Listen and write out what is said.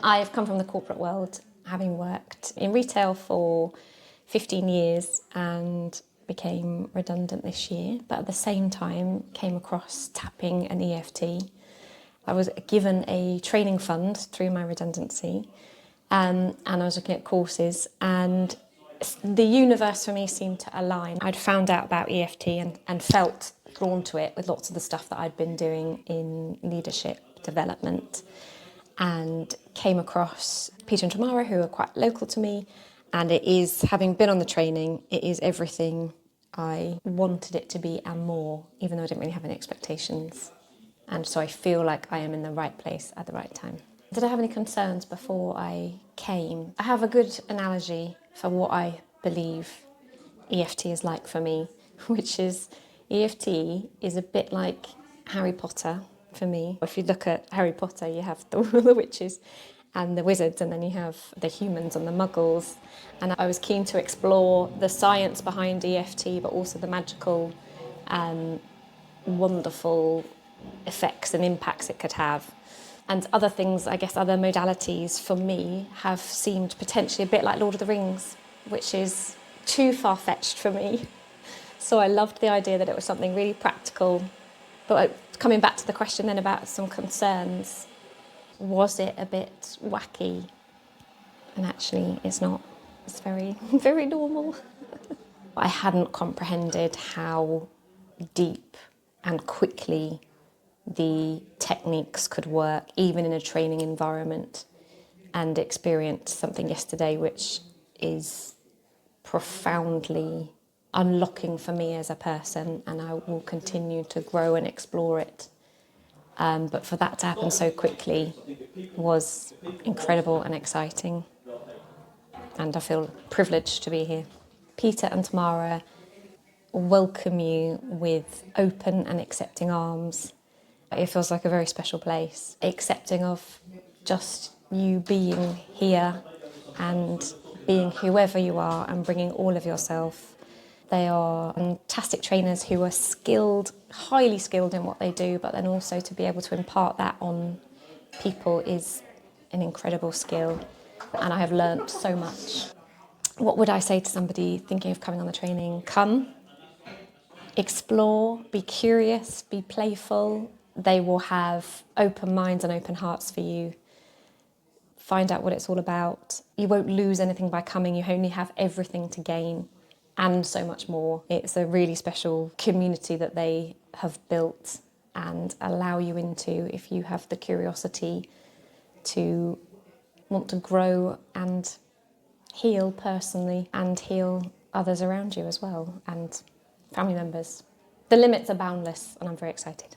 I've come from the corporate world, having worked in retail for 15 years and became redundant this year, but at the same time came across tapping and EFT. I was given a training fund through my redundancy, and I was looking at courses, and the universe for me seemed to align. I'd found out about EFT and felt drawn to it with lots of the stuff that I'd been doing in leadership development, and came across Peter and Tamara, who are quite local to me, and it is, having been on the training, it is everything I wanted it to be and more, even though I didn't really have any expectations. And so I feel like I am in the right place at the right time. Did I have any concerns before I came? I have a good analogy for what I believe EFT is like for me, which is EFT is a bit like Harry Potter for me. If you look at Harry Potter, you have the witches and the wizards, and then you have the humans and the muggles. And I was keen to explore the science behind EFT, but also the magical, wonderful effects and impacts it could have. And other things, I guess, other modalities for me have seemed potentially a bit like Lord of the Rings, which is too far-fetched for me. So I loved the idea that it was something really practical. But coming back to the question then about some concerns, was it a bit wacky? And actually it's not. It's very, very normal. I hadn't comprehended how deep and quickly the techniques could work, even in a training environment, and experienced something yesterday which is profoundly unlocking for me as a person, and I will continue to grow and explore it. But for that to happen so quickly was incredible and exciting, and I feel privileged to be here. Peter and Tamara welcome you with open and accepting arms. It feels like a very special place, accepting of just you being here and being whoever you are and bringing all of yourself. They are fantastic trainers who are skilled, highly skilled in what they do, but then also to be able to impart that on people is an incredible skill, and I have learnt so much. What would I say to somebody thinking of coming on the training? Come, explore, be curious, be playful. They will have open minds and open hearts for you. Find out what it's all about. You won't lose anything by coming, you only have everything to gain, and so much more. It's a really special community that they have built and allow you into if you have the curiosity to want to grow and heal personally and heal others around you as well, and family members. The limits are boundless, and I'm very excited.